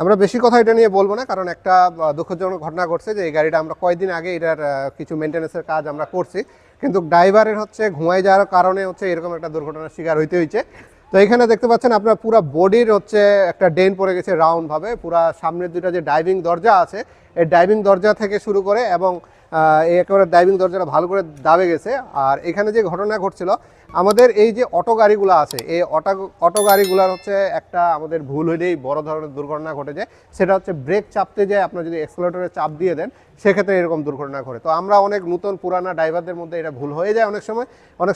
আমরা বেশি কথা এটা নিয়ে বলবো না, কারণ একটা দুঃখজনক ঘটনা ঘটছে যে এই গাড়িটা আমরা কয়েকদিন আগে এটার কিছু মেনটেন্যান্সের কাজ আমরা করছি, কিন্তু ড্রাইভারের হচ্ছে ঘুমায় যাওয়ার কারণে হচ্ছে এরকম একটা দুর্ঘটনার শিকার হইতে হয়েছে। তো এখানে দেখতে পাচ্ছেন আপনার পুরো বডির হচ্ছে একটা ডেন পড়ে গেছে রাউন্ডভাবে, পুরা সামনের দুইটা যে ড্রাইভিং দরজা আছে এই ড্রাইভিং দরজা থেকে শুরু করে এবং এই একেবারে ড্রাইভিং দরজাটা ভালো করে দাবে গেছে। আর এখানে যে ঘটনা ঘটছিল, আমাদের এই যে অটো গাড়িগুলো আছে এই অটো গাড়িগুলোর হচ্ছে একটা আমাদের ভুল হইলেই বড় ধরনের দুর্ঘটনা ঘটে যায়, সেটা হচ্ছে ব্রেক চাপতে যায় আপনার যদি এক্সেলেটরে চাপ দিয়ে দেন সেক্ষেত্রে এরকম দুর্ঘটনা ঘটে। তো আমরা অনেক নতুন পুরানা ড্রাইভারদের মধ্যে এটা ভুল হয়ে যায় অনেক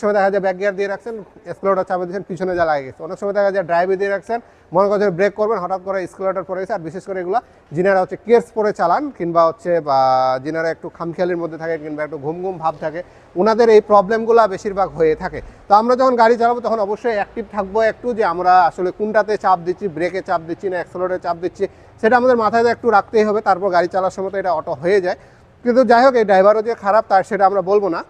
সময় দেখা যায় ব্যাক গিয়ার দিয়ে রাখছেন, এক্সেলেটর চাপে দিয়েছেন, পিছনে যা লাগে গেছে। অনেক সময় দেখা যায় ড্রাইভে দিয়ে রাখছেন, মনে করছেন ব্রেক করবেন, হঠাৎ করে এক্সেলেটর পড়ে গেছে। আর বিশেষ করে এগুলো যিনারা হচ্ছে কেয়ার্স পরে চালান কিংবা হচ্ছে বা যিনারা একটু খামখেয়ালির মধ্যে থাকে কিংবা একটু ঘুম ঘুম ভাব থাকে, ওনাদের এই প্রবলেমগুলো বেশিরভাগ হয়ে থাকে। তো আমরা যখন গাড়ি চালাবো তখন অবশ্যই অ্যাক্টিভ থাকবো একটু, যে আমরা আসলে কোনটাতে চাপ দিচ্ছি, ব্রেকে চাপ দিচ্ছি না এক্সেলেটরে চাপ দিচ্ছি, সেটা আমাদের মাথায় একটু রাখতেই হবে। তারপর গাড়ি চালার সময় তো এটা অটো হয়ে যায়। কিন্তু যাই হোক, এই ড্রাইভারও যে খারাপ তার সেটা আমরা বলবো না।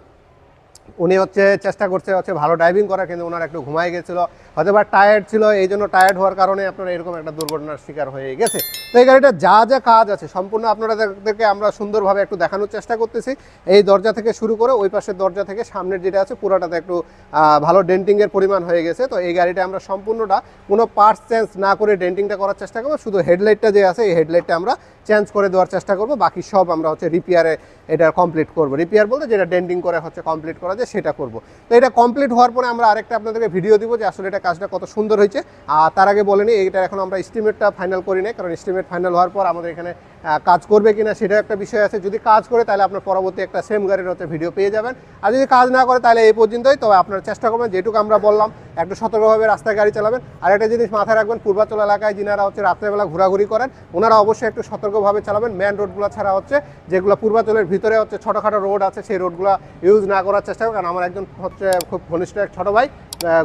উনি হচ্ছে চেষ্টা করছে ভালো ড্রাইভিং করার, কিন্তু ওনার একটু ঘুমাই গেছিলো, হয়তো বা টায়ার্ড ছিল, এই জন্য টায়ার্ড হওয়ার কারণে আপনারা এরকম একটা দুর্ঘটনার শিকার হয়ে গেছে। তো এই গাড়িটা যা যা কাজ আছে সম্পূর্ণ আপনাদেরকে আমরা সুন্দরভাবে একটু দেখানোর চেষ্টা করতেছি। এই দরজা থেকে শুরু করে ওই পাশের দরজা থেকে সামনের যেটা আছে পুরোটাতে একটু ভালো ডেন্টিংয়ের পরিমাণ হয়ে গেছে। তো এই গাড়িটা আমরা সম্পূর্ণটা কোনো পার্টস চেঞ্জ না করে ডেন্টিংটা করার চেষ্টা করবো, শুধু হেডলাইটটা যে আছে এই হেডলাইটটা আমরা চেঞ্জ করে দেওয়ার চেষ্টা করবো, বাকি সব আমরা হচ্ছে রিপেয়ারে এটা কমপ্লিট করবো। রিপেয়ার বলতে যেটা ডেন্টিং করে হচ্ছে কমপ্লিট করা যায় সেটা করবো। তো এটা কমপ্লিট হওয়ার পরে আমরা আরেকটা আপনাদেরকে ভিডিও দিব যে আসলে এটা কাজটা কত সুন্দর হয়েছে। আর তার আগে বলেনি এটা এখন আমরা এস্টিমেটটা ফাইনাল করি নাই, কারণ এস্টিমেট ফাইনাল হওয়ার পর আমাদের এখানে কাজ করবে কিনা সেটা একটা বিষয় আছে। যদি কাজ করে তাহলে আপনার পরবর্তী একটা সেম গাড়ির হচ্ছে ভিডিও পেয়ে যাবেন, আর যদি কাজ না করে তাহলে এই পর্যন্তই। তবে আপনারা চেষ্টা করবেন যেটুকু আমরা বললাম একটু সতর্কভাবে রাস্তায় গাড়ি চালাবেন। আর একটা জিনিস মাথায় রাখবেন, পূর্বাচল এলাকায় যিনারা হচ্ছে রাত্রেবেলা ঘোরাঘুরি করেন ওনারা অবশ্যই একটু সতর্কভাবে চালাবেন। মেন রোডগুলো ছাড়া হচ্ছে যেগুলো পূর্বাচলের ভিতরে হচ্ছে ছোটোখাটো রোড আছে সেই রোডগুলো ইউজ না করার চেষ্টা করবেন। কারণ আমার একজন হচ্ছে খুব ঘনিষ্ঠ এক ছোটো ভাই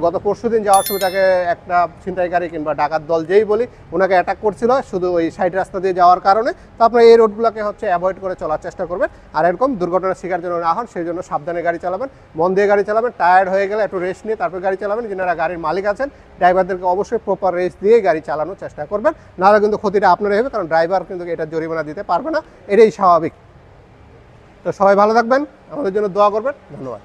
গত পরশুদিন যাওয়ার সময় তাকে একটা ছিনতাইকারী কিংবা ডাকাত দল যেই বলি ওনাকে অ্যাটাক করছিল শুধু ওই সাইড রাস্তা দিয়ে যাওয়ার কারণে। তো আপনারা এই রোডগুলোকে হচ্ছে অ্যাভয়েড করে চলার চেষ্টা করবেন, আর এরকম দুর্ঘটনার শিকার যেন না হন সেই জন্য সাবধানে গাড়ি চালাবেন, মন দিয়ে গাড়ি চালাবেন। টায়ার্ড হয়ে গেলে একটু রেস্ট নিয়ে তারপর গাড়ি চালাবেন। যারা গাড়ির মালিক আছেন ড্রাইভারদেরকে অবশ্যই প্রপার রেস্ট দিয়ে গাড়ি চালানোর চেষ্টা করবেন, নাহলে কিন্তু ক্ষতিটা আপনারই হবে, কারণ ড্রাইভার কিন্তু এটা জরিমানা দিতে পারবে না, এটাই স্বাভাবিক। তো সবাই ভালো থাকবেন, আমাদের জন্য দোয়া করবেন, ধন্যবাদ।